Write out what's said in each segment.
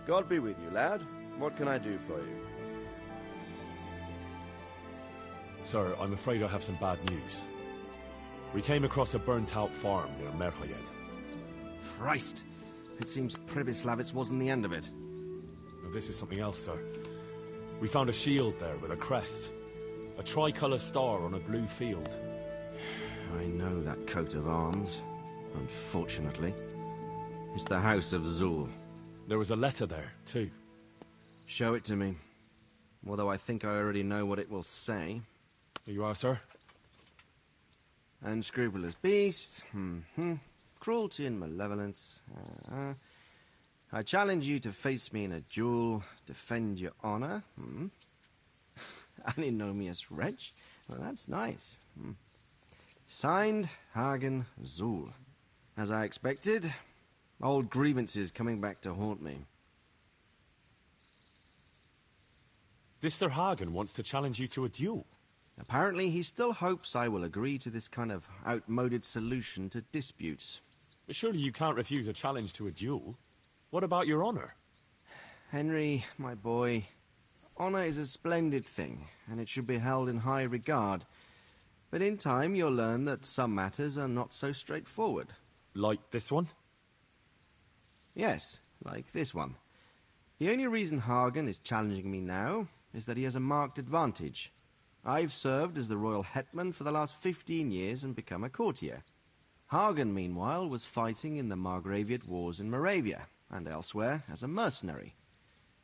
God be with you, lad. What can I do for you? Sir, I'm afraid I have some bad news. We came across a burnt-out farm near Merliet. Christ! It seems Pribyslavitz wasn't the end of it. Now, this is something else, sir. We found a shield there with a crest. A tricolour star on a blue field. I know that coat of arms, unfortunately. It's the House of Zul. There was a letter there, too. Show it to me. Although I think I already know what it will say. Here you are, sir. Unscrupulous beast. Cruelty and malevolence. I challenge you to face me in a duel. Defend your honor. Antinomious wretch. Well, that's nice. Signed, Hagen Zul. As I expected, old grievances coming back to haunt me. This Sir Hagen wants to challenge you to a duel. Apparently, he still hopes I will agree to this kind of outmoded solution to disputes. But surely you can't refuse a challenge to a duel. What about your honor? Henry, my boy, honor is a splendid thing, and it should be held in high regard. But in time, you'll learn that some matters are not so straightforward. Like this one? Yes, like this one. The only reason Hagen is challenging me now is that he has a marked advantage. I've served as the royal hetman for the last 15 years and become a courtier. Hagen, meanwhile, was fighting in the Margraviate Wars in Moravia and elsewhere as a mercenary.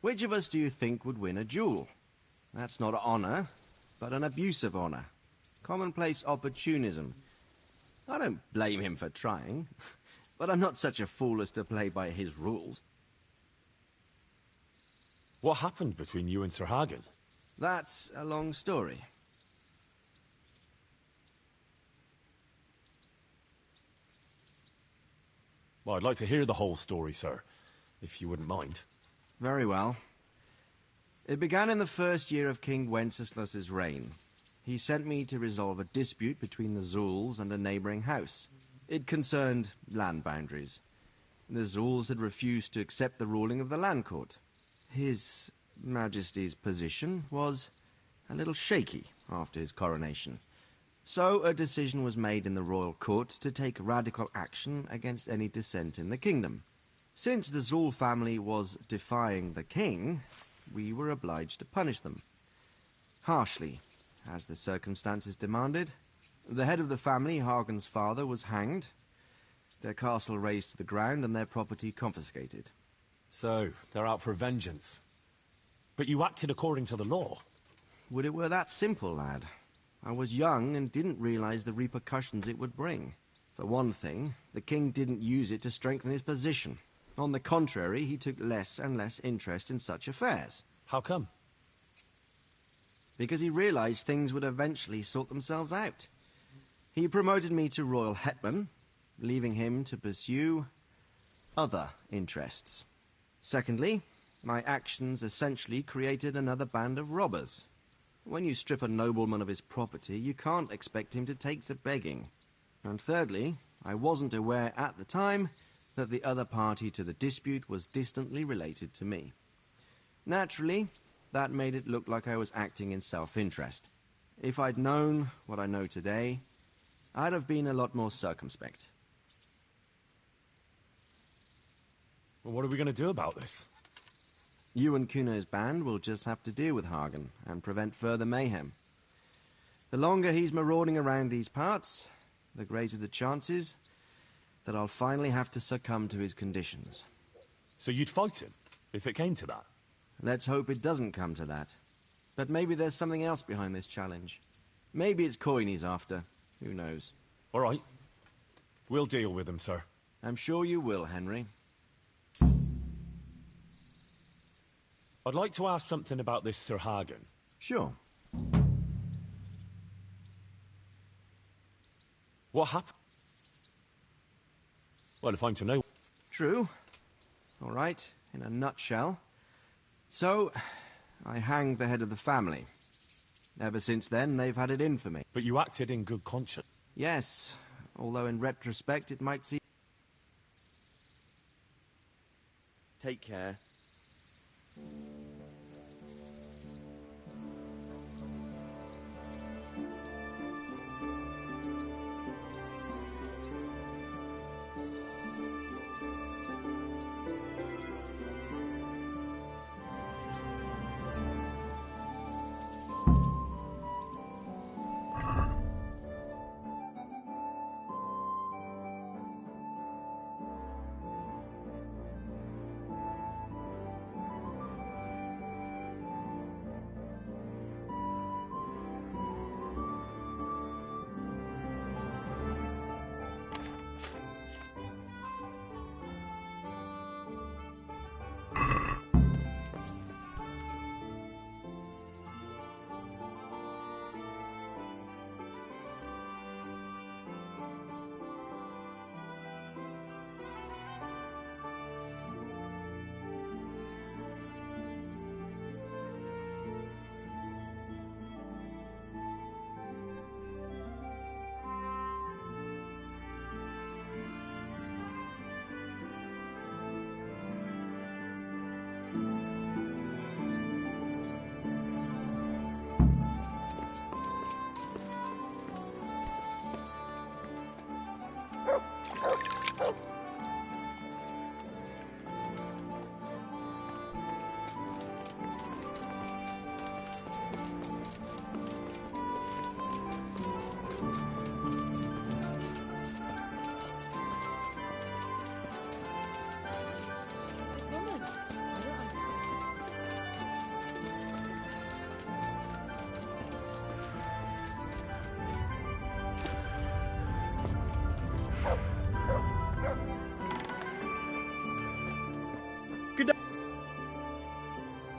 Which of us do you think would win a duel? That's not honor, but an abuse of honor. Commonplace opportunism. I don't blame him for trying, but I'm not such a fool as to play by his rules. What happened between you and Sir Hagen? That's a long story. Well, I'd like to hear the whole story, sir, if you wouldn't mind. Very well. It began in the first year of King Wenceslas's reign. He sent me to resolve a dispute between the Zuls and a neighboring house. It concerned land boundaries. The Zuls had refused to accept the ruling of the land court. His Majesty's position was a little shaky after his coronation. So a decision was made in the royal court to take radical action against any dissent in the kingdom. Since the Zul family was defying the king, we were obliged to punish them. Harshly, as the circumstances demanded. The head of the family, Hagen's father, was hanged, their castle razed to the ground and their property confiscated. So, they're out for vengeance. But you acted according to the law. Would it were that simple, lad. I was young and didn't realize the repercussions it would bring. For one thing, the king didn't use it to strengthen his position. On the contrary, he took less and less interest in such affairs. How come? Because he realized things would eventually sort themselves out. He promoted me to royal hetman, leaving him to pursue other interests. Secondly, my actions essentially created another band of robbers. When you strip a nobleman of his property, you can't expect him to take to begging. And thirdly, I wasn't aware at the time that the other party to the dispute was distantly related to me. Naturally, that made it look like I was acting in self-interest. If I'd known what I know today, I'd have been a lot more circumspect. Well, what are we going to do about this? You and Kuno's band will just have to deal with Hagen and prevent further mayhem. The longer he's marauding around these parts, the greater the chances that I'll finally have to succumb to his conditions. So you'd fight him, if it came to that? Let's hope it doesn't come to that. But maybe there's something else behind this challenge. Maybe it's coin he's after. Who knows? All right. We'll deal with him, sir. I'm sure you will, Henry. I'd like to ask something about this Sir Hagen. Sure. What happened? Well, if I'm to know... True. All right, in a nutshell. So, I hanged the head of the family. Ever since then, they've had it in for me. But you acted in good conscience. Yes, although in retrospect it might seem... Take care.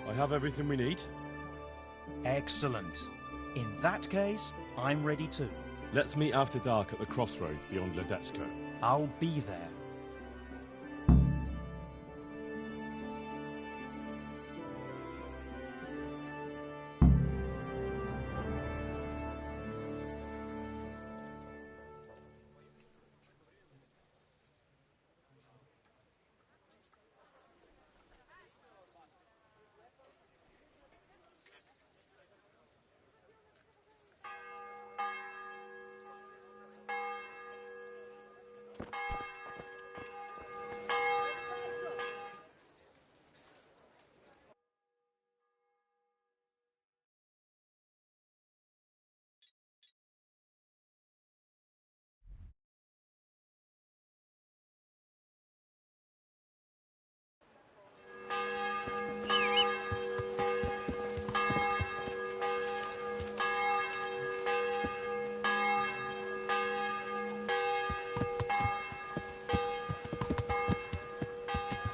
I have everything we need. Excellent. In that case, I'm ready too. Let's meet after dark at the crossroads beyond Ledechko. I'll be there.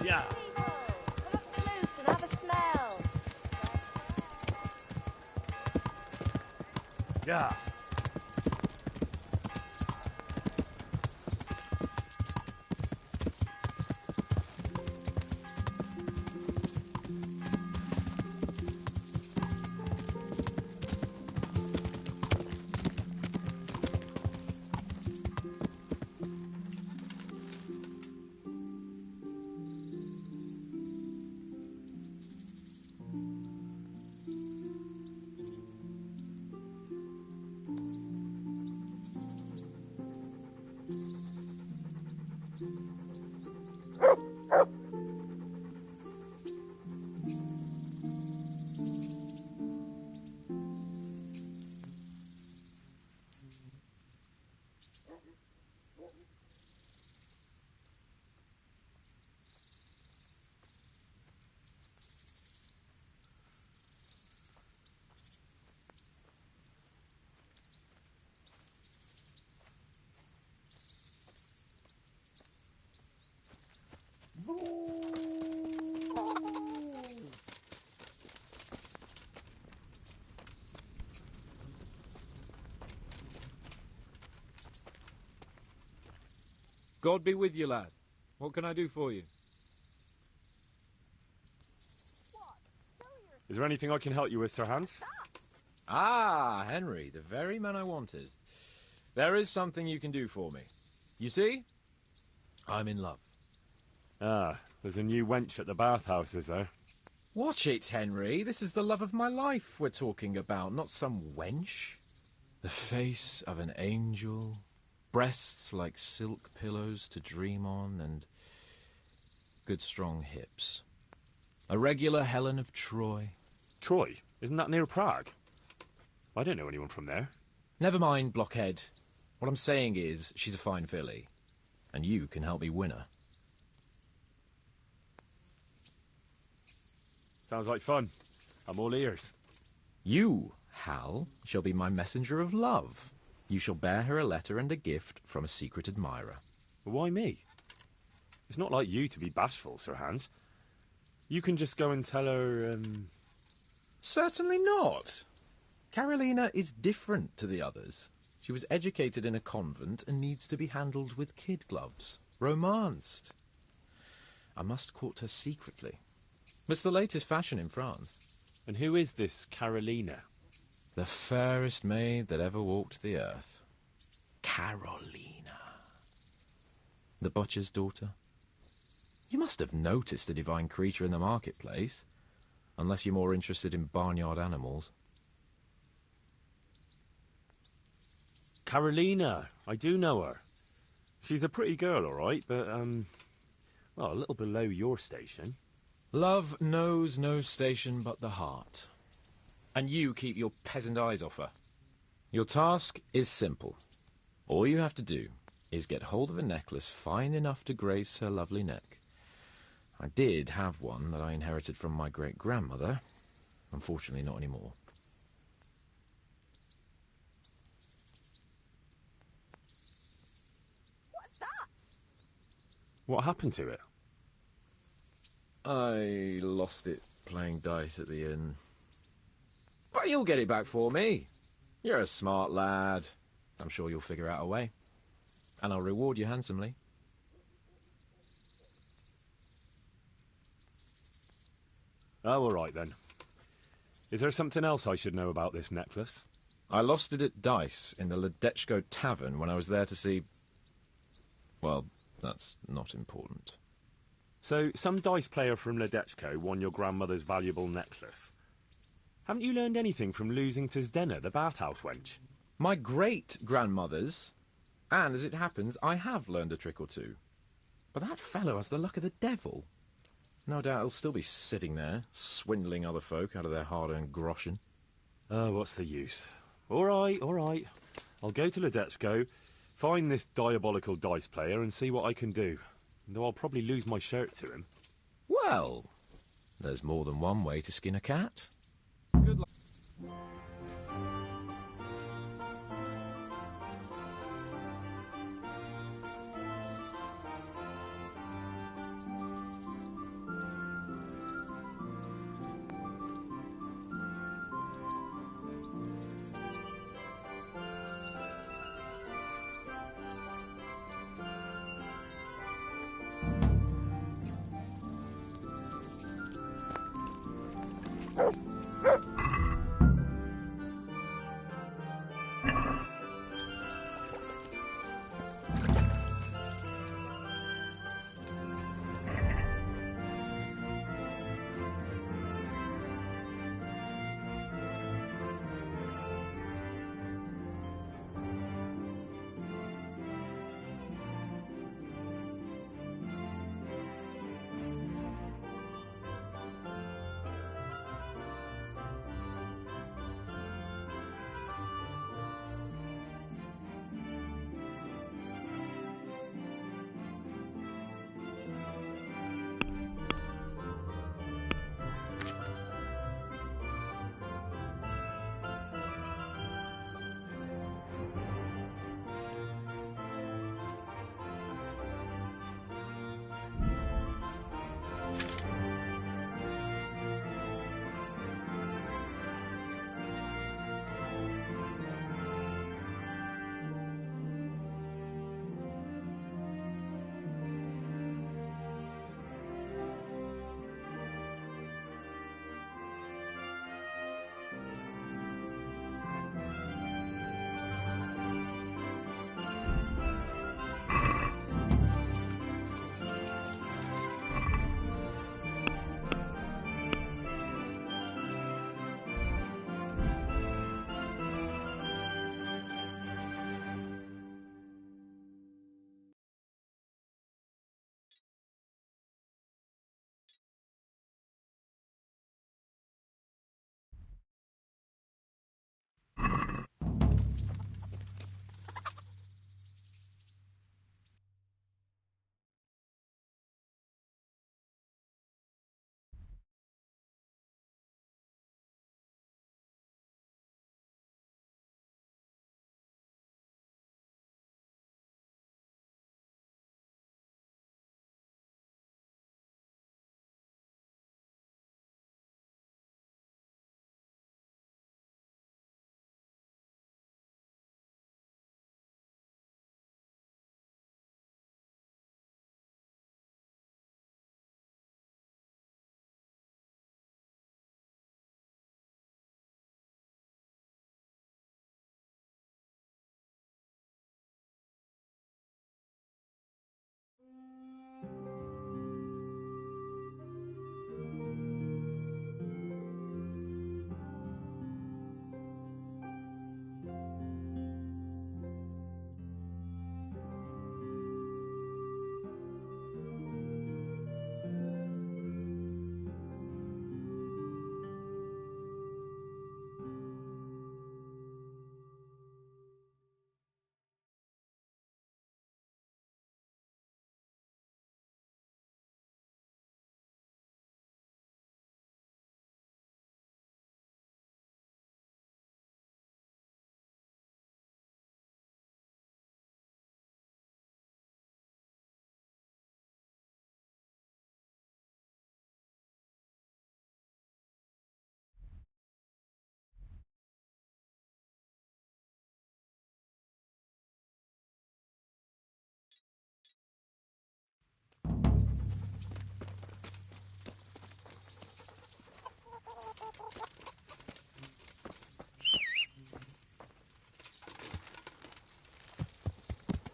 Yeah. Come up close and have a smell. Yeah. God be with you, lad. What can I do for you? Is there anything I can help you with, Sir Hans? Ah, Henry, the very man I wanted. There is something you can do for me. You see? I'm in love. Ah, there's a new wench at the bathhouse, is there? Watch it, Henry. This is the love of my life we're talking about, not some wench. The face of an angel, breasts like silk pillows to dream on, and good strong hips. A regular Helen of Troy. Troy? Isn't that near Prague? I don't know anyone from there. Never mind, blockhead. What I'm saying is, she's a fine filly, and you can help me win her. Sounds like fun. I'm all ears. You, Hal, shall be my messenger of love. You shall bear her a letter and a gift from a secret admirer. Why me? It's not like you to be bashful, Sir Hans. You can just go and tell her, Certainly not. Carolina is different to the others. She was educated in a convent and needs to be handled with kid gloves. Romanced. I must court her secretly. It's the latest fashion in France. And who is this Carolina? The fairest maid that ever walked the earth. Carolina. The butcher's daughter. You must have noticed a divine creature in the marketplace. Unless you're more interested in barnyard animals. Carolina. I do know her. She's a pretty girl, all right, but, well, a little below your station. Love knows no station but the heart. And you keep your peasant eyes off her. Your task is simple. All you have to do is get hold of a necklace fine enough to grace her lovely neck. I did have one that I inherited from my great-grandmother. Unfortunately, not anymore. What's that? What happened to it? I lost it playing dice at the inn. But you'll get it back for me. You're a smart lad. I'm sure you'll figure out a way. And I'll reward you handsomely. Oh, all right, then. Is there something else I should know about this necklace? I lost it at dice in the Ledechko Tavern when I was there to see... Well, that's not important. So, some dice player from Ledechko won your grandmother's valuable necklace. Haven't you learned anything from losing to Zdena, the bathhouse wench? My great-grandmother's, and as it happens, I have learned a trick or two. But that fellow has the luck of the devil. No doubt he'll still be sitting there, swindling other folk out of their hard-earned groschen. Oh, what's the use? All right, all right. I'll go to Ledechko, find this diabolical dice player and see what I can do. Though I'll probably lose my shirt to him. Well, there's more than one way to skin a cat. Good luck.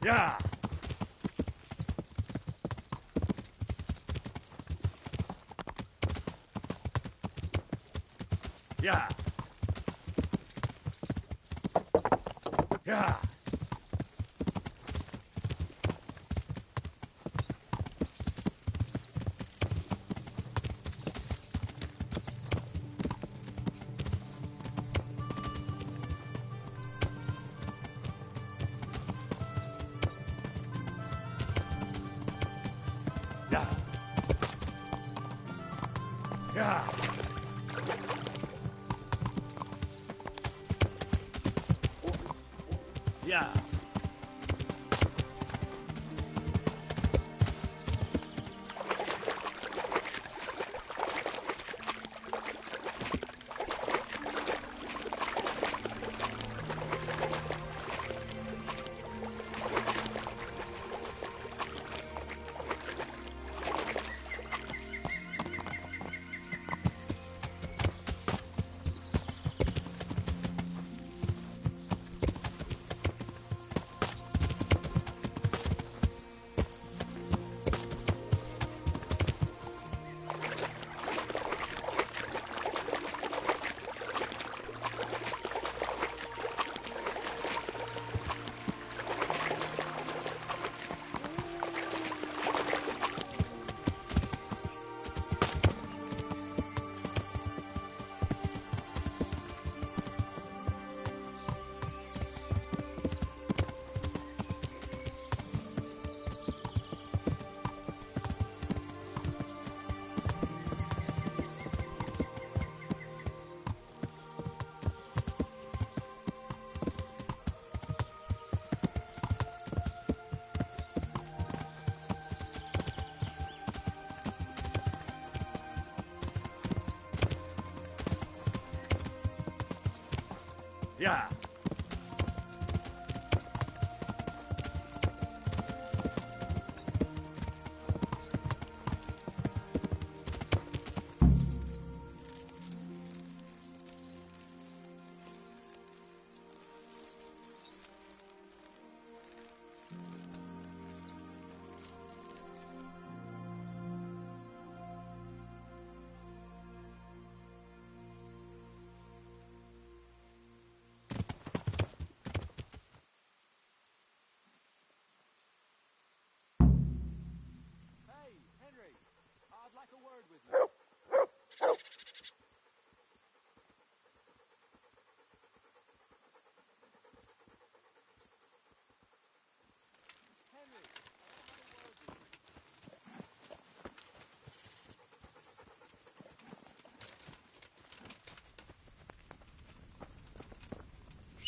Yeah! Yeah! Yeah! Yeah! Yeah! Yeah! Yeah!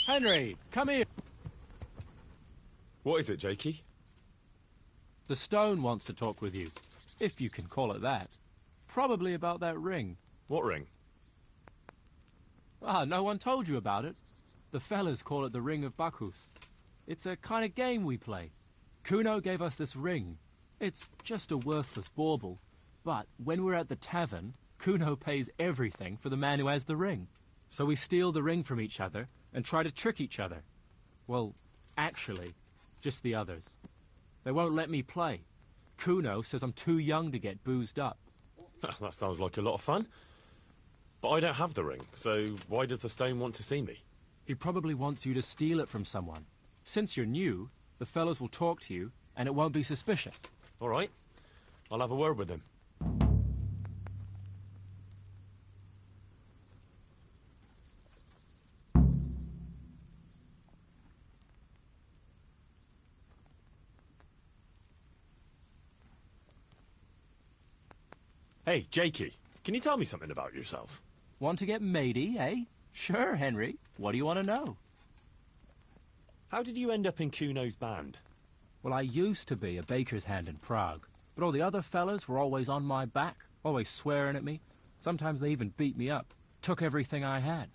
Henry, come here. What is it, Jakey? The stone wants to talk with you, if you can call it that. Probably about that ring. What ring? Ah, no one told you about it. The fellas call it the Ring of Bacchus. It's a kind of game we play. Kuno gave us this ring. It's just a worthless bauble. But when we're at the tavern, Kuno pays everything for the man who has the ring. So we steal the ring from each other and try to trick each other. Well, actually, just the others. They won't let me play. Kuno says I'm too young to get boozed up. That sounds like a lot of fun. But I don't have the ring, so why does the stone want to see me? He probably wants you to steal it from someone. Since you're new, the fellows will talk to you, and it won't be suspicious. All right. I'll have a word with him. Hey, Jakey, can you tell me something about yourself? Want to get matey, eh? Sure, Henry. What do you want to know? How did you end up in Kuno's band? Well, I used to be a baker's hand in Prague, but all the other fellas were always on my back, always swearing at me. Sometimes they even beat me up, took everything I had.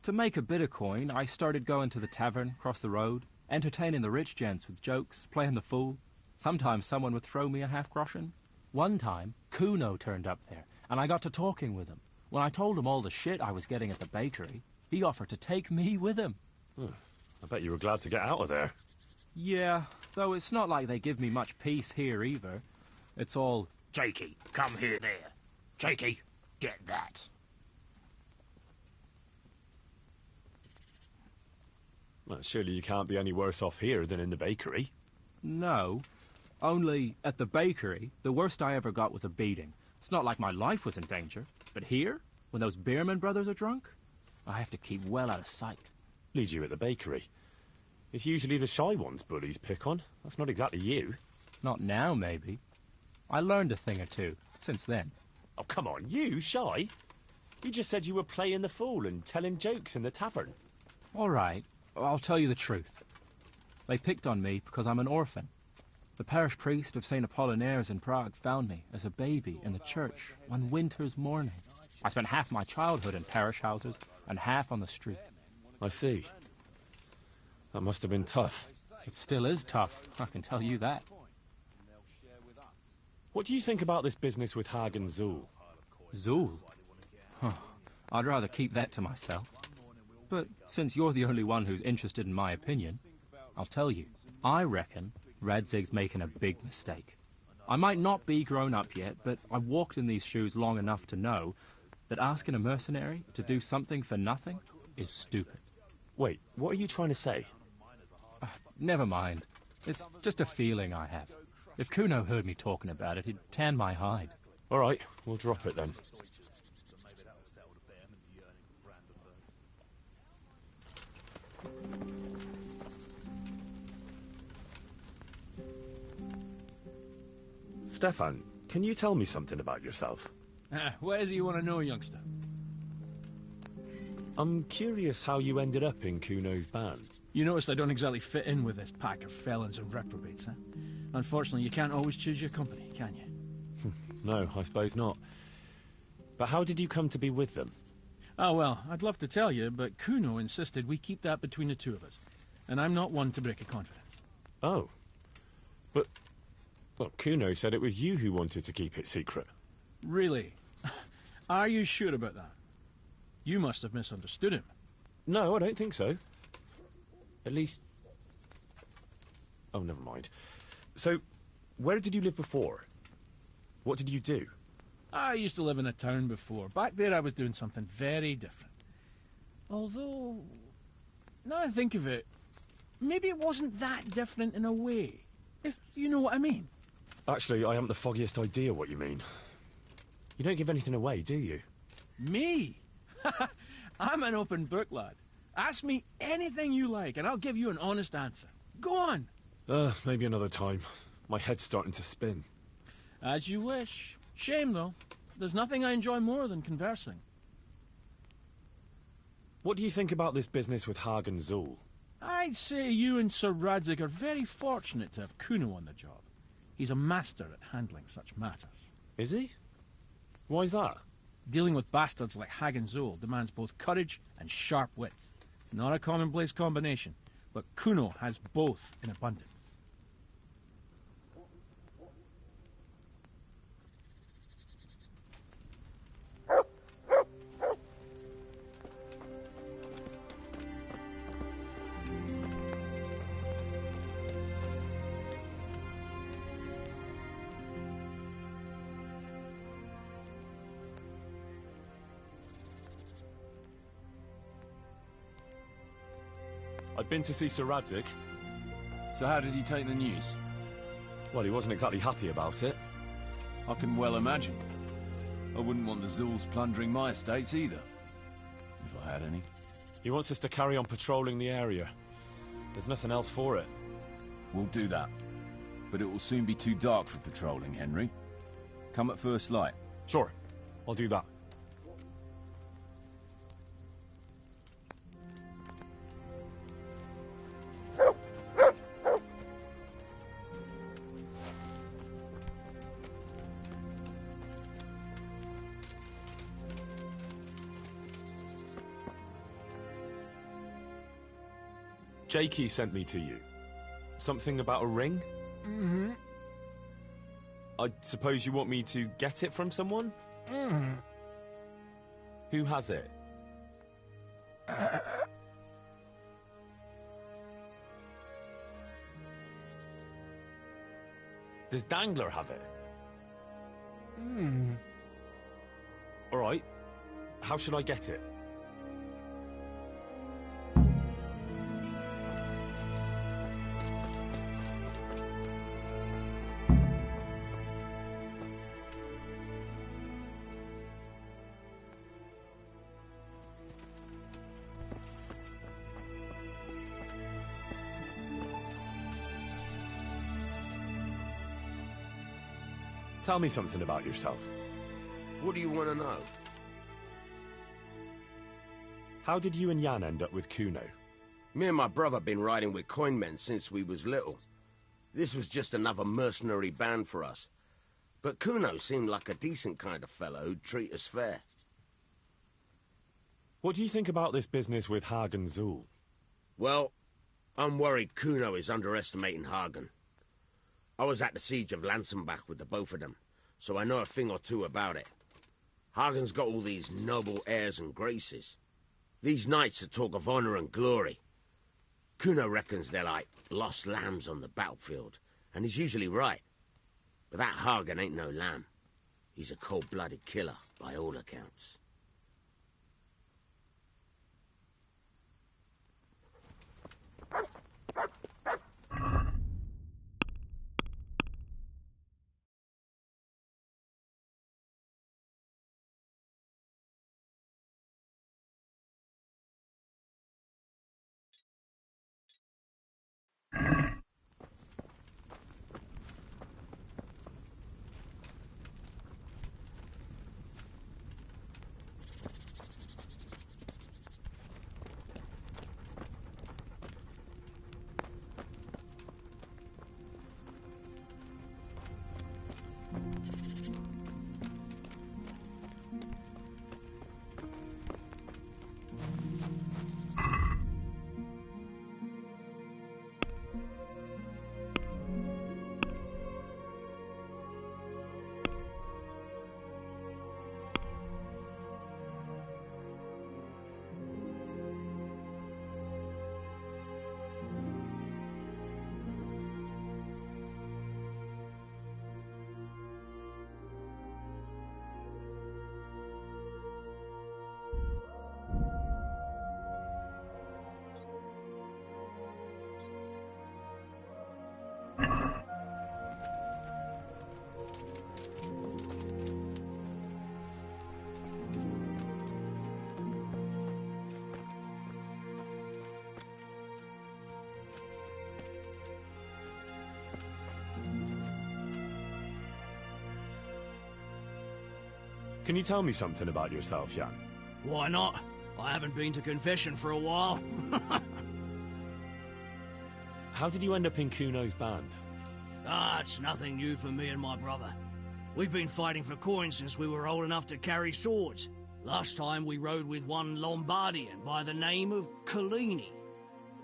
To make a bit of coin, I started going to the tavern across the road, entertaining the rich gents with jokes, playing the fool. Sometimes someone would throw me a half-groschen. One time, Kuno turned up there, and I got to talking with him. When I told him all the shit I was getting at the bakery, he offered to take me with him. I bet you were glad to get out of there. Yeah, Though it's not like they give me much peace here either. It's all, Jakey, come here there. Jakey, get that. Well, surely you can't be any worse off here than in the bakery. no. Only, at the bakery, the worst I ever got was a beating. It's not like my life was in danger. But here, when those Beerman brothers are drunk, I have to keep well out of sight. Leads you at the bakery. It's usually the shy ones bullies pick on. That's not exactly you. Not now, maybe. I learned a thing or two since then. Oh, come on, you, shy? You just said you were playing the fool and telling jokes in the tavern. All right, I'll tell you the truth. They picked on me because I'm an orphan. The parish priest of St. Apollinaire's in Prague found me as a baby in the church one winter's morning. I spent half my childhood in parish houses and half on the street. I see. That must have been tough. It still is tough, I can tell you that. What do you think about this business with Hag and Zool? Zool? Huh. I'd rather keep that to myself. But since you're the only one who's interested in my opinion, I'll tell you. I reckon Radzig's making a big mistake. I might not be grown up yet, but I walked in these shoes long enough to know that asking a mercenary to do something for nothing is stupid. Wait, what are you trying to say? Never mind. It's just a feeling I have. If Kuno heard me talking about it, he'd tan my hide. All right, we'll drop it then. Stefan, can you tell me something about yourself? What is it you want to know, youngster? I'm curious how you ended up in Kuno's band. You noticed I don't exactly fit in with this pack of felons and reprobates, huh? Unfortunately, you can't always choose your company, can you? No, I suppose not. But how did you come to be with them? Oh, well, I'd love to tell you, but Kuno insisted we keep that between the two of us. And I'm not one to break a confidence. Oh. But, well, Kuno said it was you who wanted to keep it secret. Really? Are you sure about that? You must have misunderstood him. No, I don't think so. At least... Oh, never mind. So, where did you live before? What did you do? I used to live in a town before. Back there I was doing something very different. Although, now I think of it, maybe it wasn't that different in a way. If you know what I mean. Actually, I haven't the foggiest idea what you mean. You don't give anything away, do you? Me? I'm an open book, lad. Ask me anything you like, and I'll give you an honest answer. Go on. Maybe another time. My head's starting to spin. As you wish. Shame, though. There's nothing I enjoy more than conversing. What do you think about this business with Hag and Zool? I'd say you and Sir Radzig are very fortunate to have Kuno on the job. He's a master at handling such matters. Is he? Why's that? Dealing with bastards like Hag and Zool demands both courage and sharp wits. It's not a commonplace combination, but Kuno has both in abundance. I've been to see Sir Radzig. So how did he take the news? Well, he wasn't exactly happy about it. I can well imagine. I wouldn't want the Zools plundering my estates either. If I had any. He wants us to carry on patrolling the area. There's nothing else for it. We'll do that. But it will soon be too dark for patrolling, Henry. Come at first light. Sure, I'll do that. Jakey sent me to you. Something about a ring? Mm-hmm. I suppose you want me to get it from someone? Mm-hmm. Who has it? Does Dangler have it? All right. How should I get it? Tell me something about yourself. What do you want to know? How did you and Jan end up with Kuno? Me and my brother been riding with coinmen since we was little. This was just another mercenary band for us. But Kuno seemed like a decent kind of fellow who'd treat us fair. What do you think about this business with Hagen Zul? Well, I'm worried Kuno is underestimating Hagen. I was at the siege of Lansenbach with the both of them, so I know a thing or two about it. Hagen's got all these noble airs and graces. These knights that talk of honor and glory. Kuno reckons they're like lost lambs on the battlefield, and he's usually right. But that Hagen ain't no lamb. He's a cold-blooded killer, by all accounts. Can you tell me something about yourself, Jan? Why not? I haven't been to confession for a while. How did you end up in Kuno's band? It's nothing new for me and my brother. We've been fighting for coins since we were old enough to carry swords. Last time we rode with one Lombardian by the name of Collini.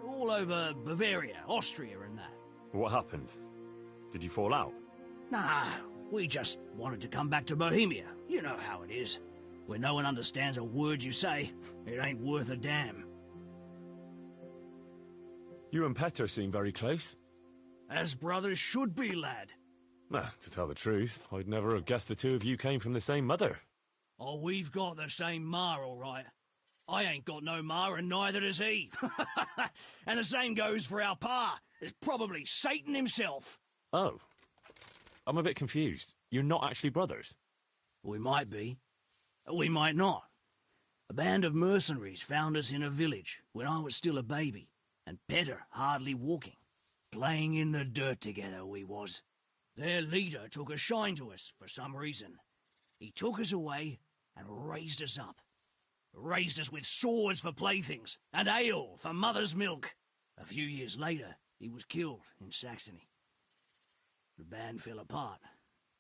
All over Bavaria, Austria and that. What happened? Did you fall out? Nah, we just wanted to come back to Bohemia. You know how it is. Where no one understands a word you say, it ain't worth a damn. You and Petter seem very close. As brothers should be, lad. To tell the truth, I'd never have guessed the two of you came from the same mother. Oh, we've got the same ma, all right. I ain't got no ma, and neither does he. And the same goes for our pa. It's probably Satan himself. Oh. I'm a bit confused. You're not actually brothers? We might be. We might not. A band of mercenaries found us in a village when I was still a baby, and Petter hardly walking. Playing in the dirt together we was. Their leader took a shine to us for some reason. He took us away and raised us up. Raised us with swords for playthings and ale for mother's milk. A few years later, he was killed in Saxony. The band fell apart,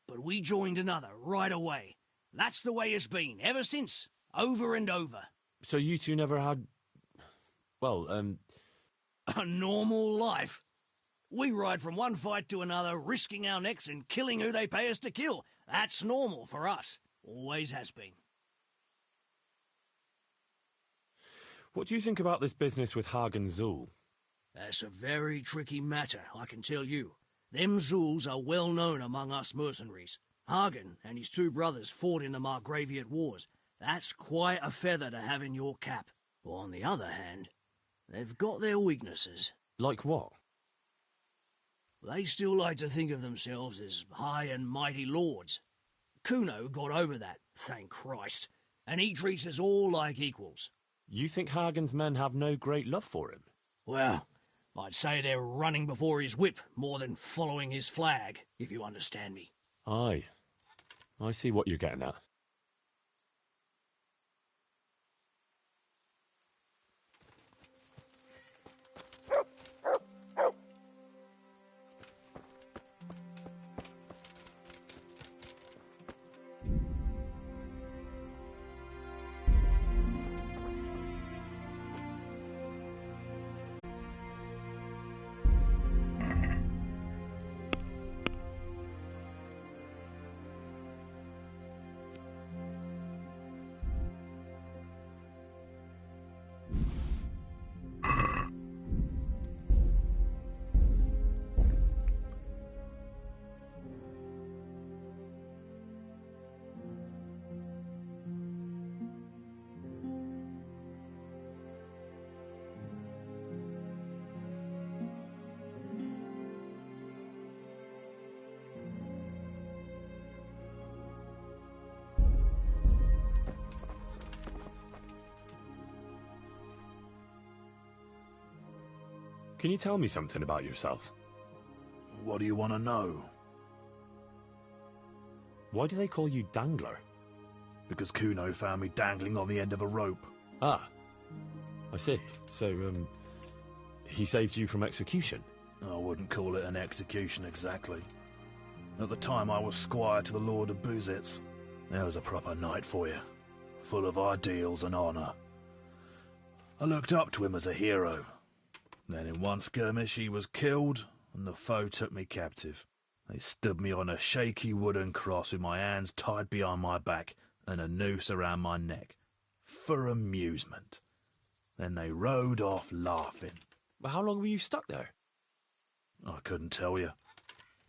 but we joined another right away. That's the way it's been, ever since, over and over. So you two never had... well, A normal life. We ride from one fight to another, risking our necks and killing who they pay us to kill. That's normal for us. Always has been. What do you think about this business with Hagen Zul? That's a very tricky matter, I can tell you. Them Zulls are well known among us mercenaries. Hagen and his 2 brothers fought in the Margraviate Wars. That's quite a feather to have in your cap. But on the other hand, they've got their weaknesses. Like what? They still like to think of themselves as high and mighty lords. Kuno got over that, thank Christ, and he treats us all like equals. You think Hagen's men have no great love for him? Well, I'd say they're running before his whip more than following his flag, if you understand me. Aye. I see what you're getting at. Can you tell me something about yourself? What do you want to know? Why do they call you Dangler? Because Kuno found me dangling on the end of a rope. Ah, I see. So, he saved you from execution? I wouldn't call it an execution exactly. At the time I was squire to the Lord of Buzitz. There was a proper knight for you, full of ideals and honour. I looked up to him as a hero. Then in one skirmish he was killed, and the foe took me captive. They stood me on a shaky wooden cross with my hands tied behind my back and a noose around my neck, for amusement. Then they rode off laughing. But how long were you stuck there? I couldn't tell you.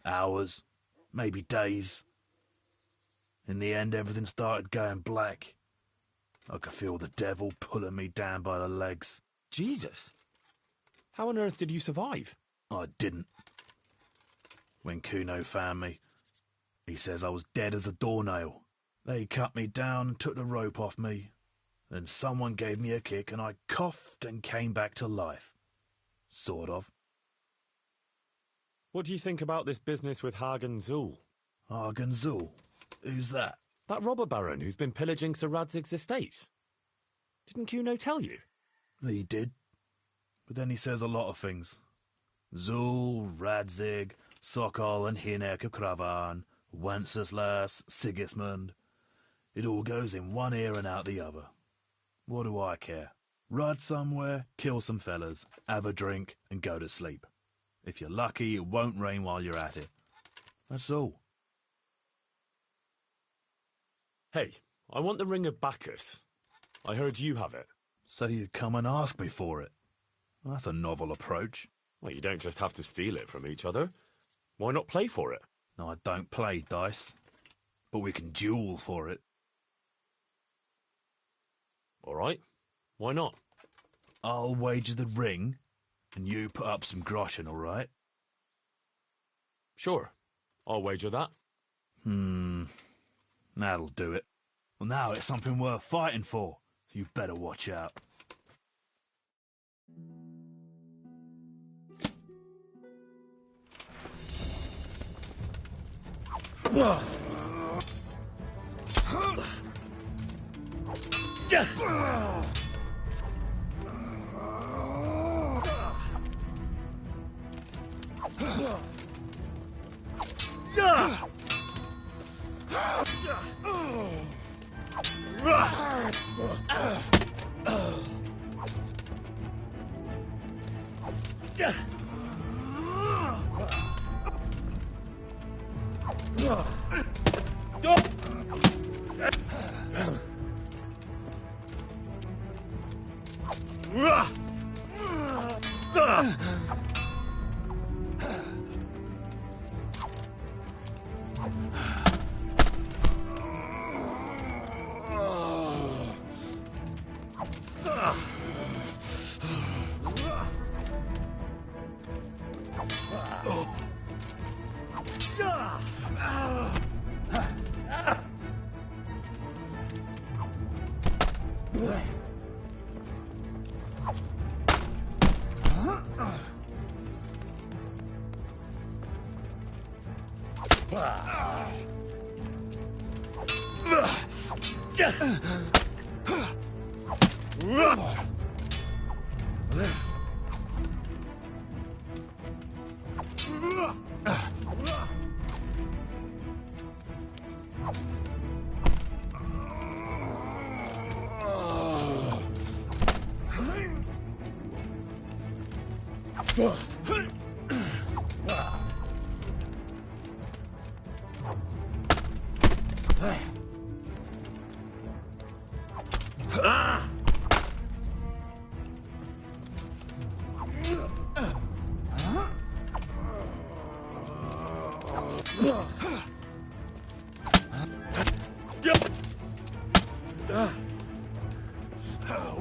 Hours, maybe days. In the end, everything started going black. I could feel the devil pulling me down by the legs. Jesus! How on earth did you survive? I didn't. When Kuno found me, he says I was dead as a doornail. They cut me down and took the rope off me. Then someone gave me a kick and I coughed and came back to life. Sort of. What do you think about this business with Hagen Zuul? Hagen Zuul? Who's that? That robber baron who's been pillaging Sir Radzig's estates. Didn't Kuno tell you? He did. But then he says a lot of things. Zuul, Radzig, Sokol and Hinek of Kravan, Wenceslas, Sigismund. It all goes in one ear and out the other. What do I care? Ride somewhere, kill some fellas, have a drink and go to sleep. If you're lucky, it won't rain while you're at it. That's all. Hey, I want the Ring of Bacchus. I heard you have it. So you'd come and ask me for it? That's a novel approach. Well, you don't just have to steal it from each other. Why not play for it? No, I don't play dice. But we can duel for it. All right. Why not? I'll wager the ring, and you put up some groschen, all right? Sure. I'll wager that. That'll do it. Well, now it's something worth fighting for, so you'd better watch out.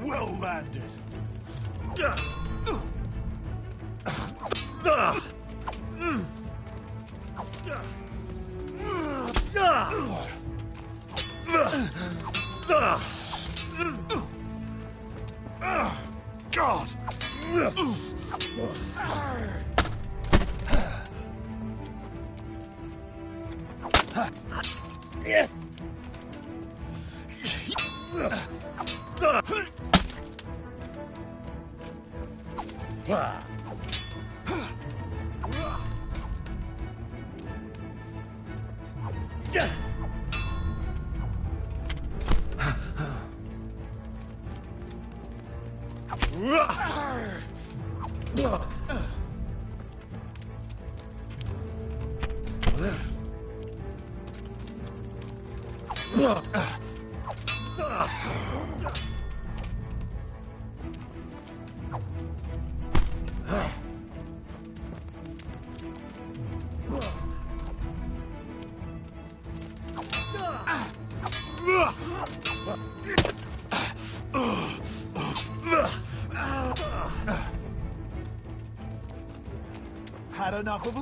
Well landed. God! Had enough of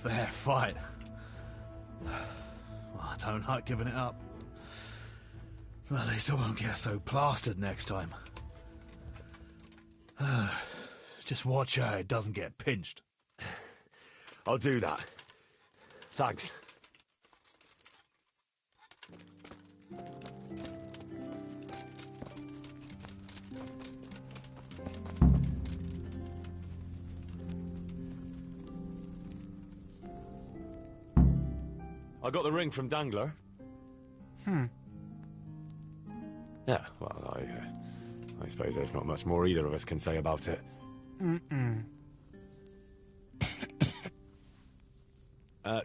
fair fight. Well, I don't like giving it up. Well, at least I won't get so plastered next time. Just watch how it doesn't get pinched. I'll do that. Thanks. I got the ring from Dangler. Yeah, well, I suppose there's not much more either of us can say about it.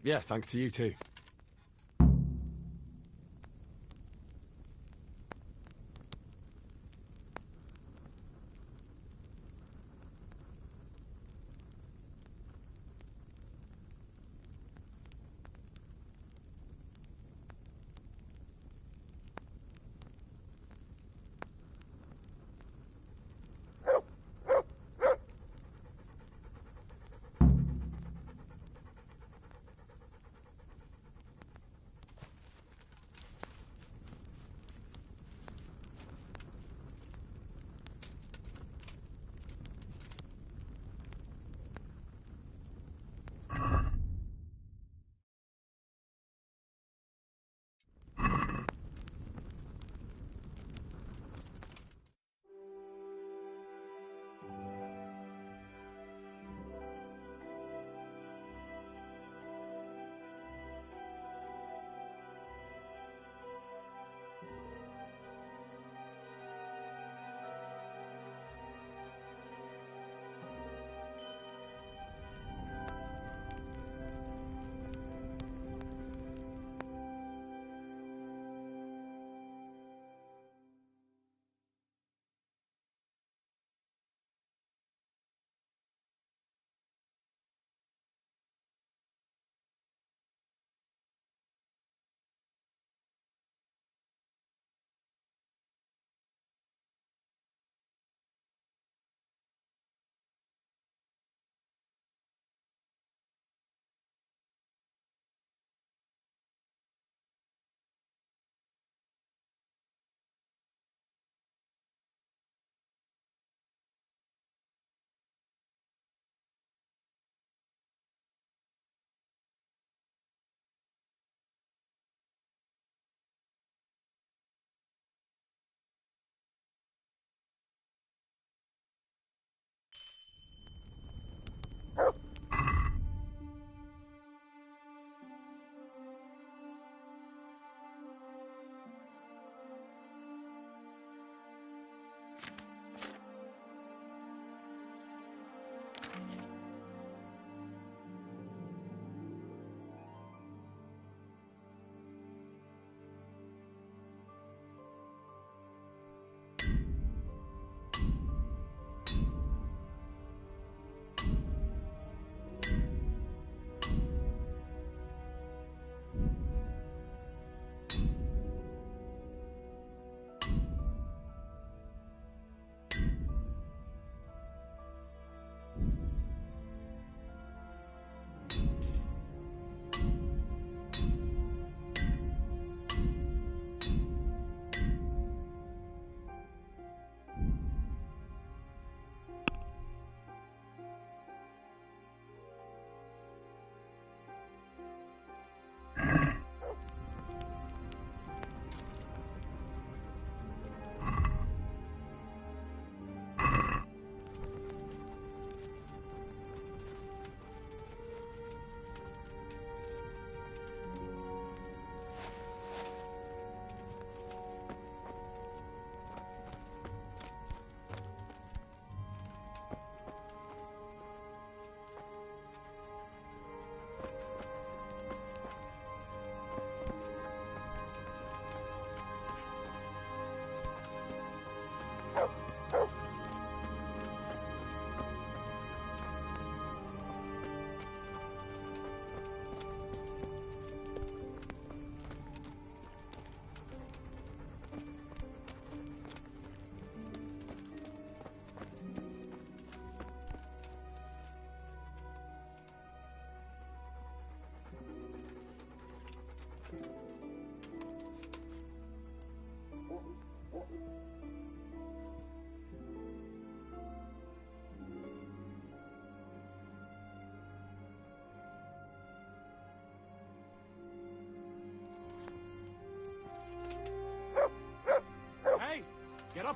Yeah, thanks to you too.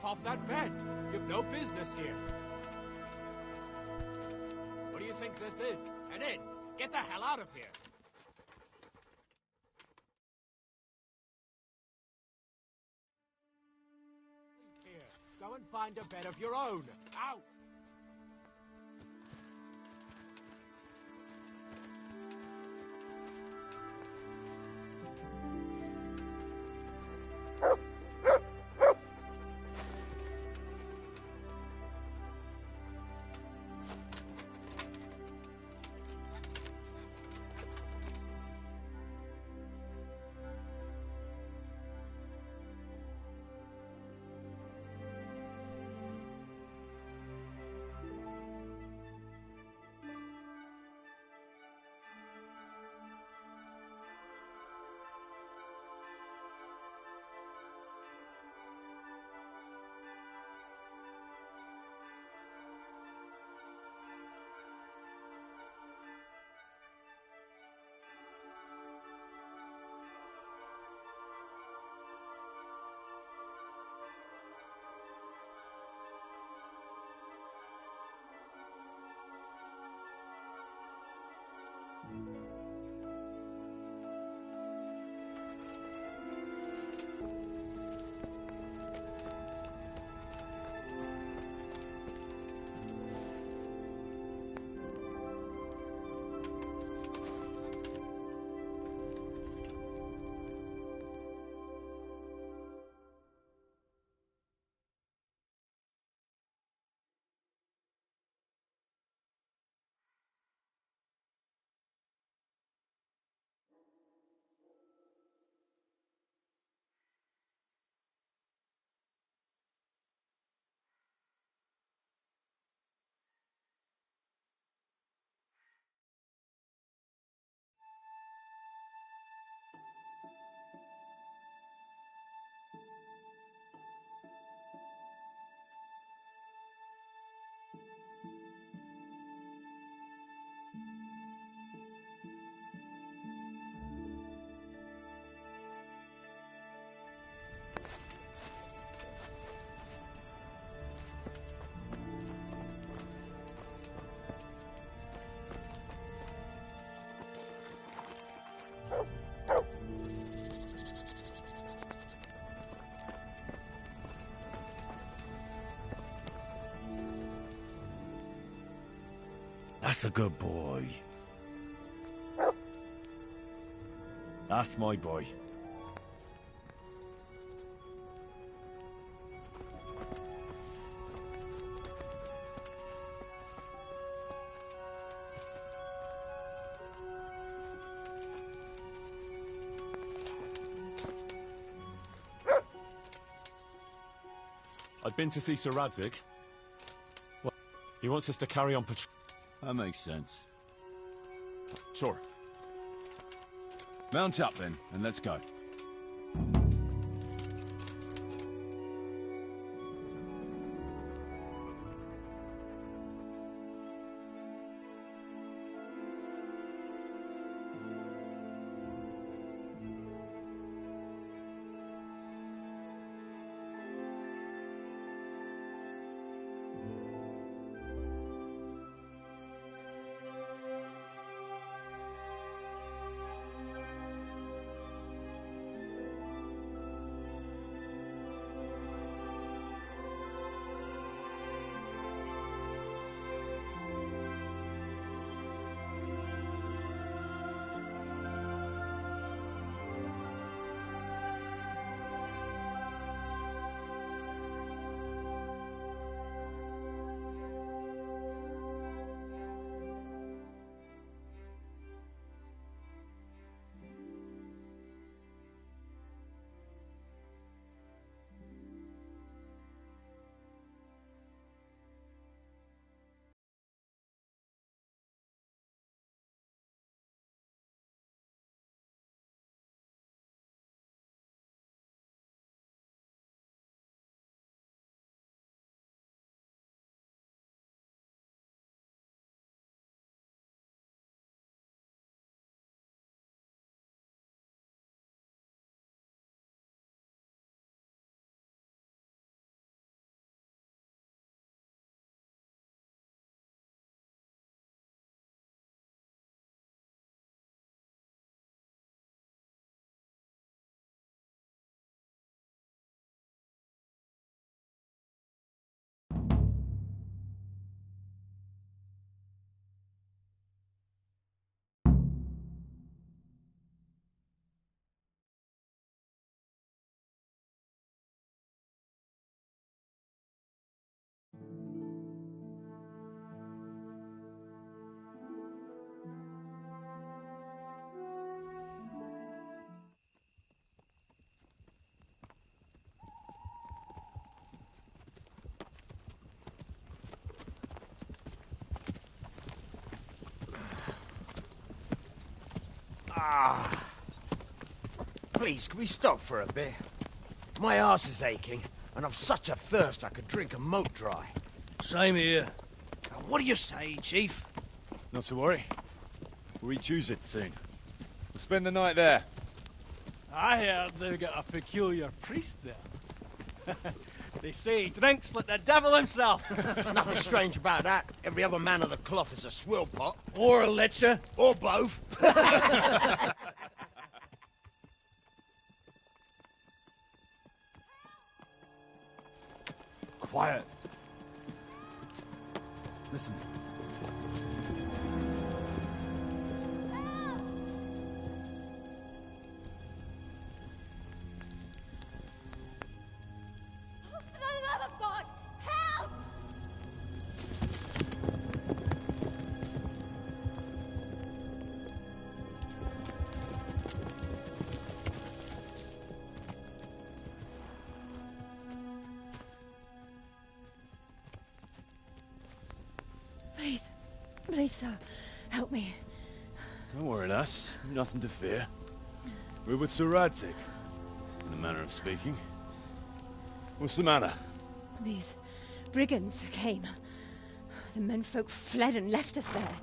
off that bed. You've no business here. What do you think this is? An inn? Get the hell out of here. Here, go and find a bed of your own. Out! That's a good boy. That's my boy. I've been to see Sir Radzig. Well, he wants us to carry on patrol. That makes sense. Sure. Mount up then, and let's go. Please, can we stop for a bit? My arse is aching, and I've such a thirst I could drink a moat dry. Same here. Now, what do you say, Chief? Not to worry. We'll reach it soon. We'll spend the night there. I heard they've got a peculiar priest there. They say he drinks like the devil himself. There's nothing strange about that. Every other man of the cloth is a swill pot. Or a lecher. Or both. Quiet. Listen. For the love of God, help! Please, please, sir, help me. Don't worry, lass. Nothing to fear. We're with Sir Radzig, in the manner of speaking. What's the matter? These brigands came. The menfolk fled and left us there.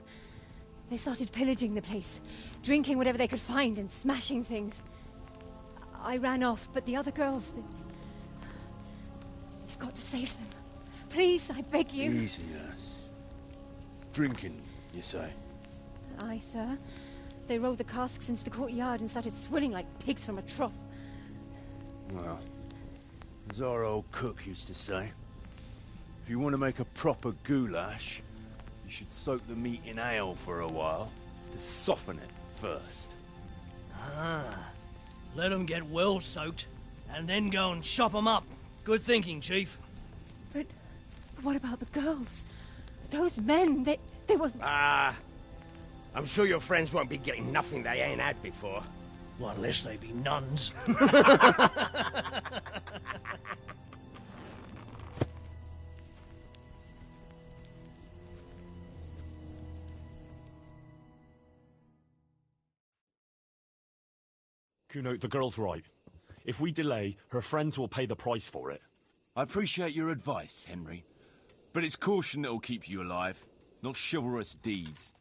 They started pillaging the place, drinking whatever they could find and smashing things. I ran off, but the other girls... You've got to save them. Please, I beg you. Easy, lass. Drinking, you say? Aye, sir. They rolled the casks into the courtyard and started swilling like pigs from a trough. Well, as our old cook used to say, if you want to make a proper goulash, you should soak the meat in ale for a while to soften it first. Ah, let them get well soaked, and then go and chop them up. Good thinking, Chief. But what about the girls? Those men, they were... I'm sure your friends won't be getting nothing they ain't had before. Well, unless they be nuns. Kuno, the girl's right. If we delay, her friends will pay the price for it. I appreciate your advice, Henry. But it's caution that'll keep you alive, not chivalrous deeds.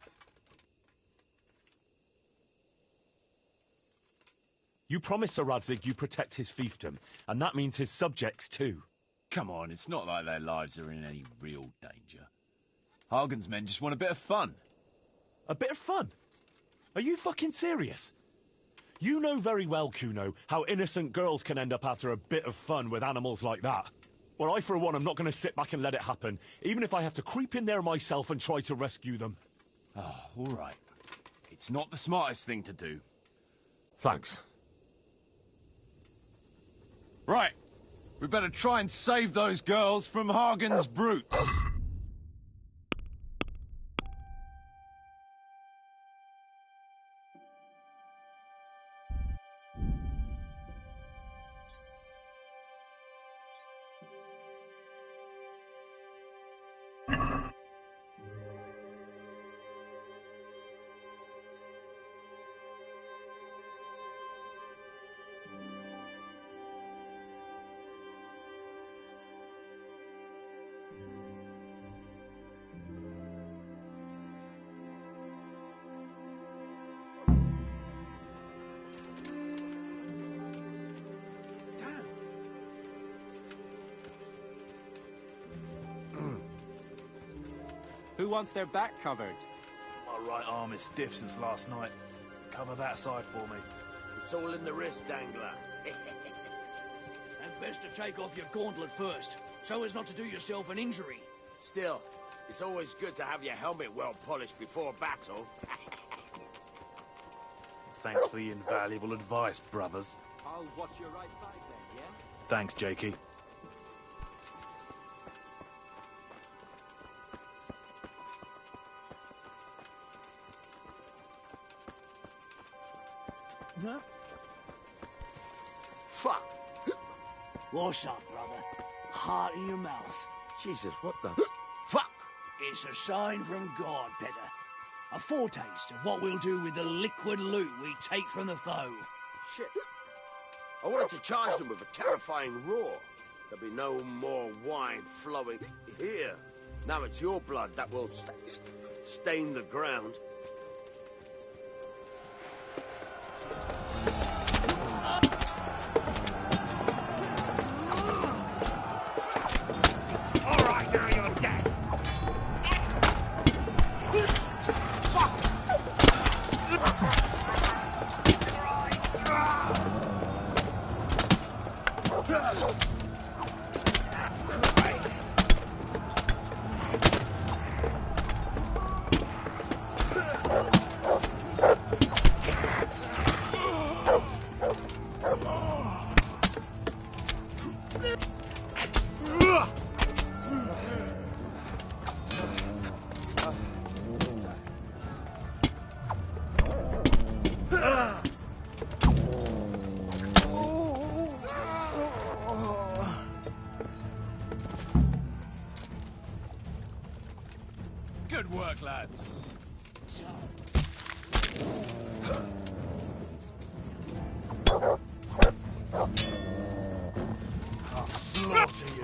You promised Sir Radzig you protect his fiefdom, and that means his subjects too. Come on, it's not like their lives are in any real danger. Hagen's men just want a bit of fun. A bit of fun? Are you fucking serious? You know very well, Kuno, how innocent girls can end up after a bit of fun with animals like that. Well, I, for one, am not going to sit back and let it happen, even if I have to creep in there myself and try to rescue them. Oh, all right. It's not the smartest thing to do. Thanks. Right. We better try and save those girls from Hagen's brutes. Who wants their back covered? My right arm is stiff since last night. Cover that side for me. It's all in the wrist, Dangler. And best to take off your gauntlet first, so as not to do yourself an injury. Still, it's always good to have your helmet well polished before battle. Thanks for the invaluable advice, brothers. I'll watch your right side then, yeah? Thanks, Jakey. Huh? Fuck! What's up, brother? Heart in your mouth. Jesus, what the... Fuck! It's a sign from God, Petter. A foretaste of what we'll do with the liquid loot we take from the foe. Shit. I wanted to charge them with a terrifying roar. There'll be no more wine flowing here. Now it's your blood that will stain the ground. All right, now you're dead. Good work, lads. I'll slaughter you.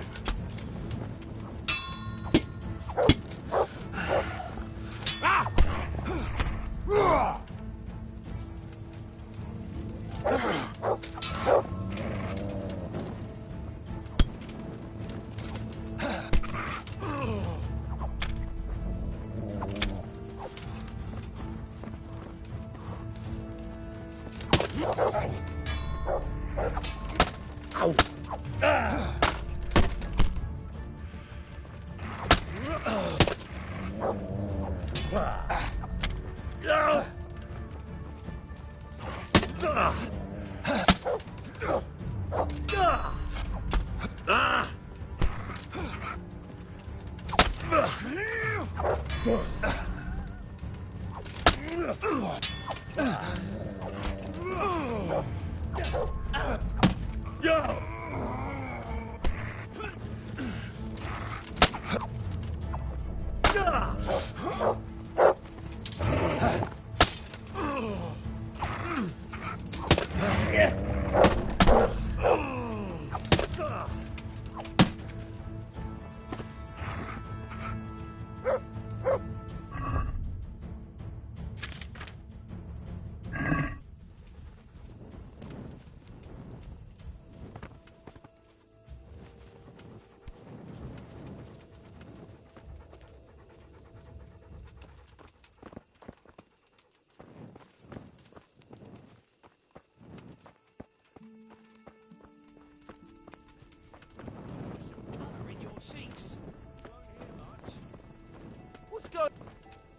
What's going?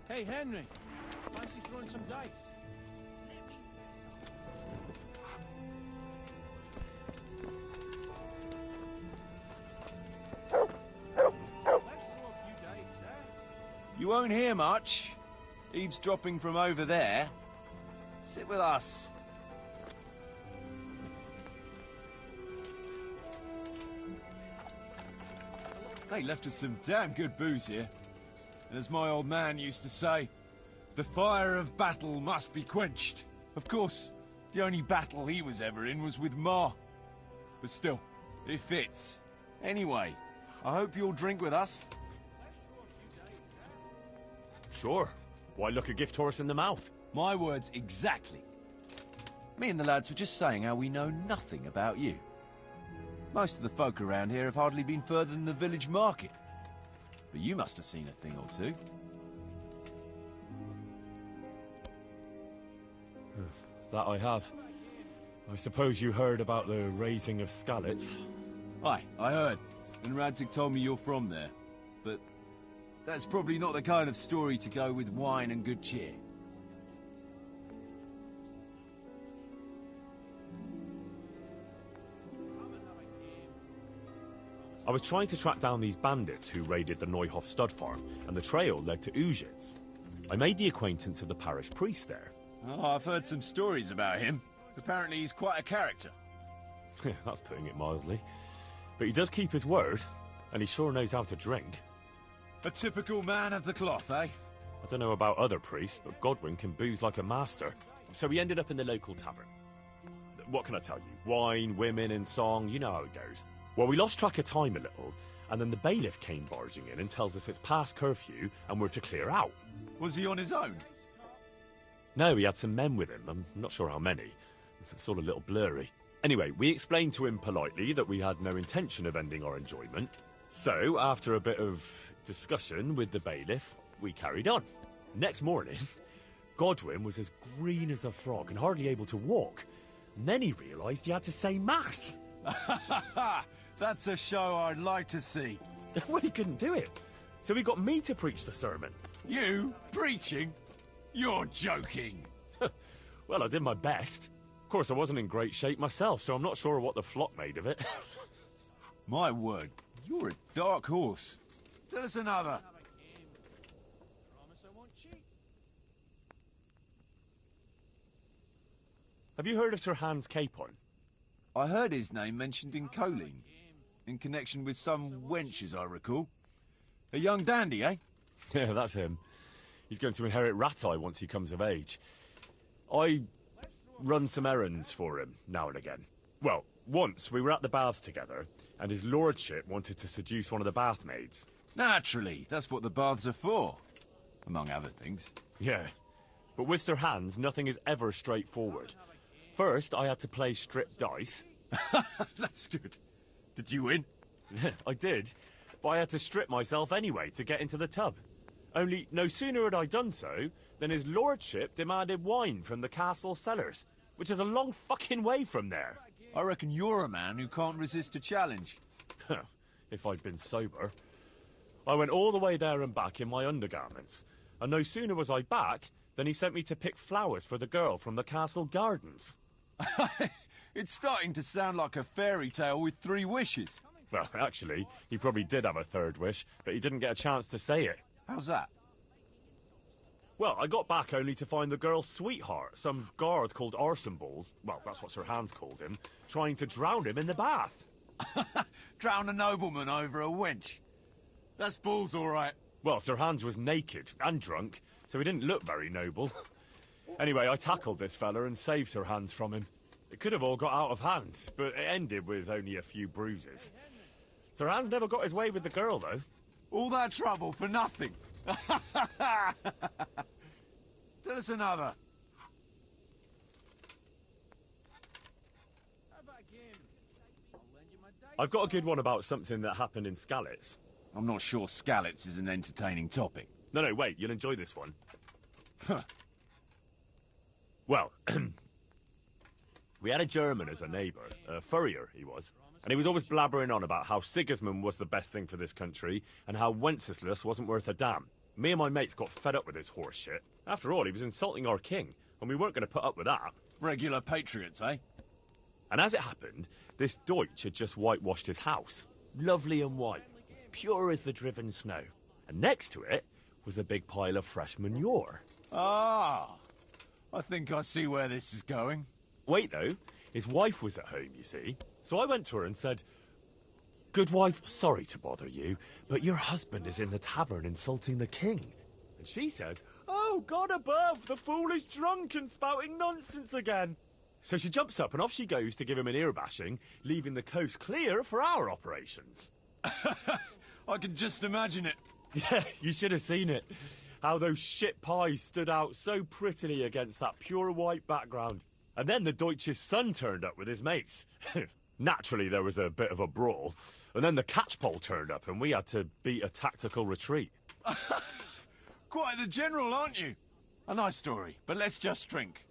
Hey, Henry. Fancy throwing some dice? You won't hear much. Eavesdropping from over there. Sit with us. They left us some damn good booze here. And as my old man used to say, the fire of battle must be quenched. Of course, the only battle he was ever in was with Ma. But still, it fits. Anyway, I hope you'll drink with us. Sure. Why look a gift horse in the mouth? My words exactly. Me and the lads were just saying how we know nothing about you. Most of the folk around here have hardly been further than the village market. But you must have seen a thing or two. That I have. I suppose you heard about the raising of Skalitz? Aye, I heard. And Radzig told me you're from there. But that's probably not the kind of story to go with wine and good cheer. I was trying to track down these bandits who raided the Neuhof stud farm, and the trail led to Ujitz. I made the acquaintance of the parish priest there. Oh, I've heard some stories about him. Apparently he's quite a character. That's putting it mildly. But he does keep his word, and he sure knows how to drink. A typical man of the cloth, eh? I don't know about other priests, but Godwin can booze like a master. So we ended up in the local tavern. What can I tell you? Wine, women, and song, you know how it goes. Well, we lost track of time a little, and then the bailiff came barging in and tells us it's past curfew and we're to clear out. Was he on his own? No, he had some men with him. I'm not sure how many. It's all a little blurry. Anyway, we explained to him politely that we had no intention of ending our enjoyment. So, after a bit of discussion with the bailiff, we carried on. Next morning, Godwin was as green as a frog and hardly able to walk. And then he realised he had to say mass. That's a show I'd like to see. Well, he couldn't do it. So he got me to preach the sermon. You? Preaching? You're joking. Well, I did my best. Of course, I wasn't in great shape myself, so I'm not sure what the flock made of it. My word, you're a dark horse. Tell us another. Have you heard of Sir Hans Capon? I heard his name mentioned in Colleen, in connection with some wench, as I recall. A young dandy, eh? Yeah, that's him. He's going to inherit Rattay once he comes of age. I run some errands for him now and again. Well, once we were at the baths together, and his lordship wanted to seduce one of the bath maids. Naturally, that's what the baths are for, among other things. Yeah, but with Sir Hans, nothing is ever straightforward. First, I had to play strip dice. That's good. Did you win? I did, but I had to strip myself anyway to get into the tub. Only, no sooner had I done so, than his lordship demanded wine from the castle cellars, which is a long fucking way from there. I reckon you're a man who can't resist a challenge. If I'd been sober. I went all the way there and back in my undergarments, and no sooner was I back than he sent me to pick flowers for the girl from the castle gardens. It's starting to sound like a fairy tale with 3 wishes. Well, actually, he probably did have a third wish, but he didn't get a chance to say it. How's that? Well, I got back only to find the girl's sweetheart, some guard called Arson Balls, well, that's what Sir Hans called him, trying to drown him in the bath. Drown a nobleman over a wench. That's balls, all right. Well, Sir Hans was naked and drunk, so he didn't look very noble. Anyway, I tackled this fella and saved Sir Hans from him. It could have all got out of hand, but it ended with only a few bruises. Sir Hans never got his way with the girl, though. All that trouble for nothing. Tell us another. I've got a good one about something that happened in Skalitz. I'm not sure Skalitz is an entertaining topic. No, wait, you'll enjoy this one. Well, we had a German as a neighbour, a furrier he was, and he was always blabbering on about how Sigismund was the best thing for this country, and how Wenceslas wasn't worth a damn. Me and my mates got fed up with his horse shit. After all, he was insulting our king, and we weren't going to put up with that. Regular patriots, eh? And as it happened, this Deutsch had just whitewashed his house. Lovely and white, pure as the driven snow. And next to it was a big pile of fresh manure. Ah, I think I see where this is going. Wait, though, his wife was at home, you see. So I went to her and said, "Good wife, sorry to bother you, but your husband is in the tavern insulting the king." And she says, "Oh, God above, the fool is drunk and spouting nonsense again." So she jumps up and off she goes to give him an ear bashing, leaving the coast clear for our operations. I can just imagine it. Yeah, you should have seen it. How those shit pies stood out so prettily against that pure white background. And then the Deutsch's son turned up with his mates. Naturally, there was a bit of a brawl. And then the catchpole turned up and we had to beat a tactical retreat. Quite the general, aren't you? A nice story, but let's just drink.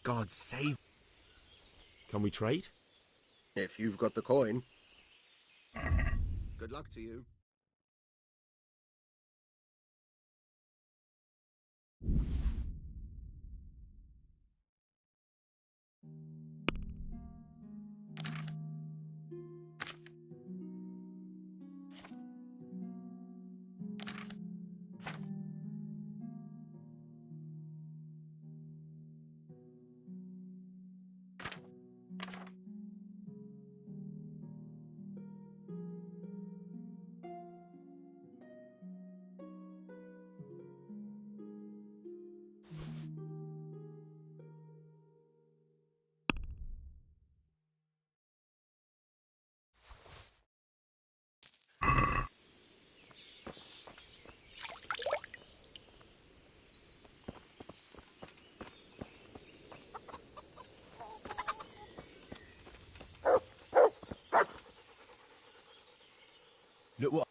God save... Can we trade? If you've got the coin. Good luck to you. Look what...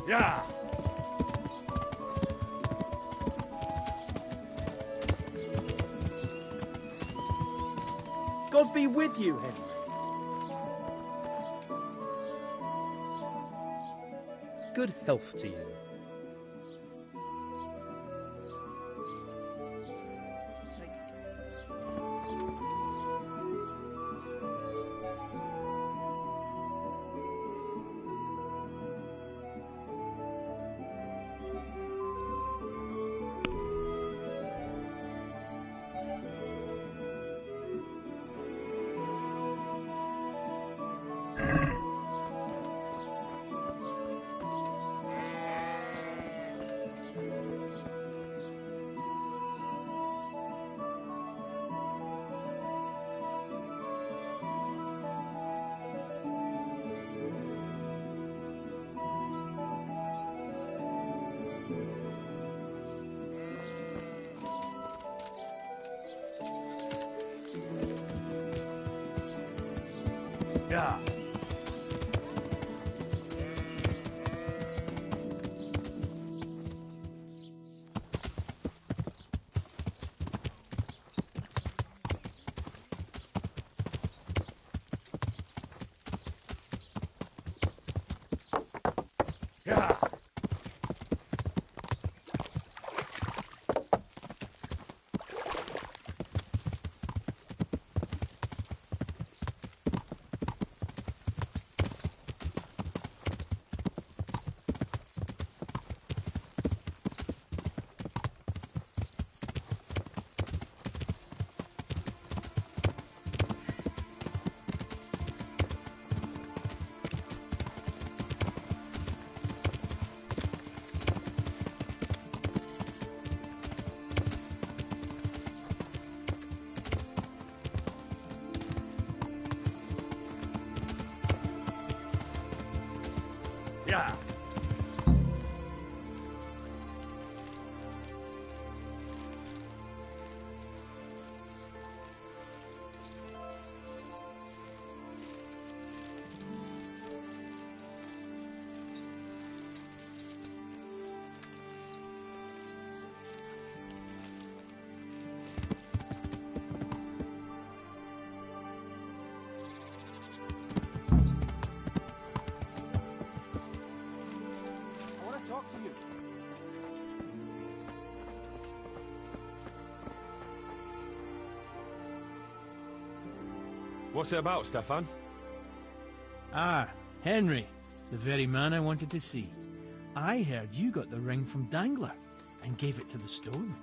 Yeah! God be with you, Henry. Good health to you. Yeah. Yeah. Yeah. I want to talk to you. What's it about, Stefan? Ah, Henry, the very man I wanted to see. I heard you got the ring from Dangler and gave it to the stone.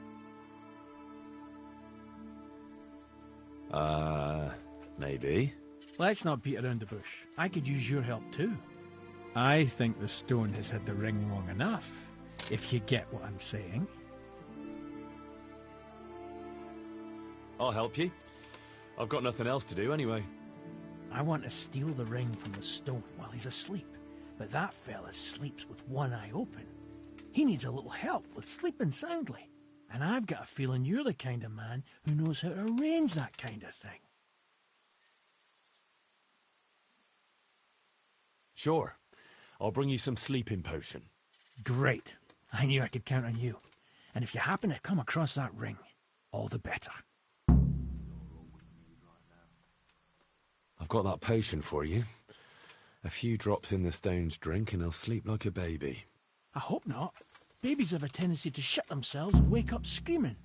Maybe. Let's not beat around the bush. I could use your help too. I think the stone has had the ring long enough, if you get what I'm saying. I'll help you. I've got nothing else to do anyway. I want to steal the ring from the stone while he's asleep, but that fella sleeps with one eye open. He needs a little help with sleeping soundly, and I've got a feeling you're the kind of man who knows how to arrange that kind of thing. Sure. I'll bring you some sleeping potion. Great. I knew I could count on you. And if you happen to come across that ring, all the better. I've got that potion for you. A few drops in the stone's drink and he'll sleep like a baby. I hope not. Babies have a tendency to shit themselves and wake up screaming.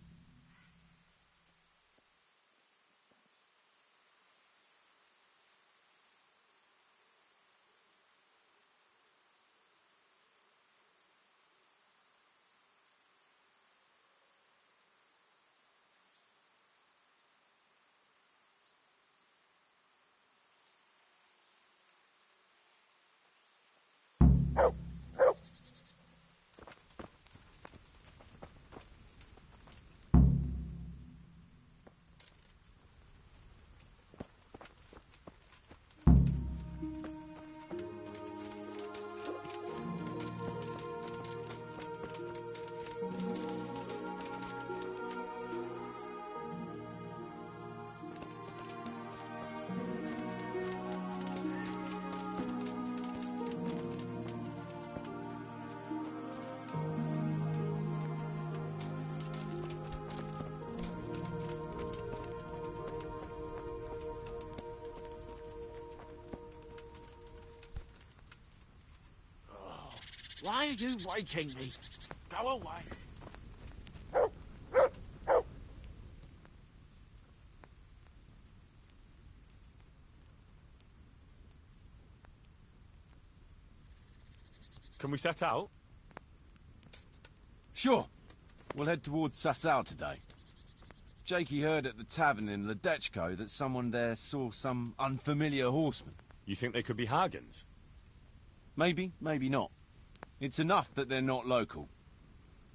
Why are you waking me? Go away. Can we set out? Sure. We'll head towards Sasau today. Jakey heard at the tavern in Ledechko that someone there saw some unfamiliar horseman. You think they could be Hagens? Maybe, maybe not. It's enough that they're not local.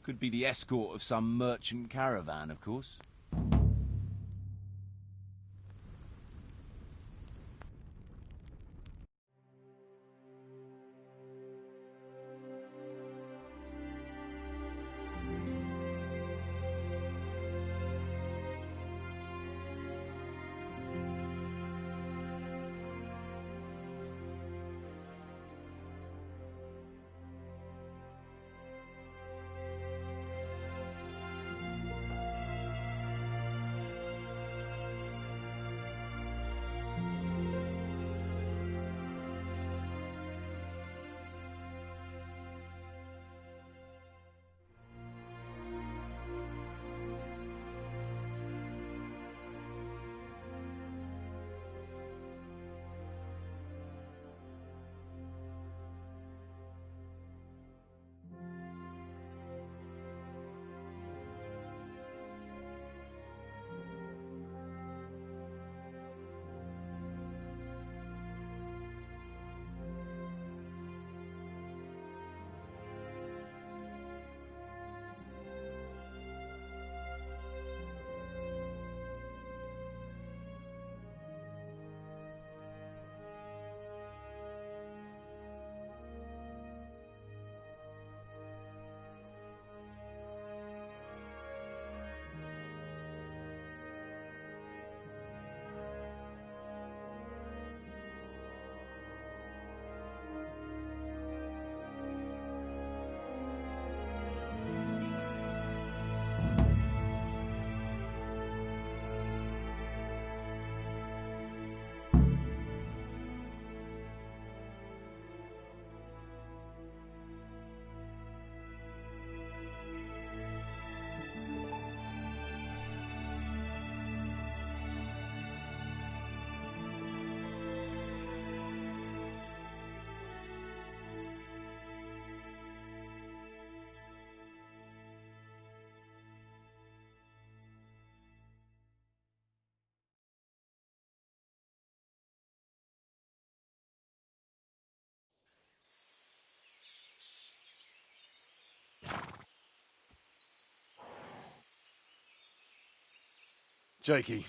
Could be the escort of some merchant caravan, of course. Jakey,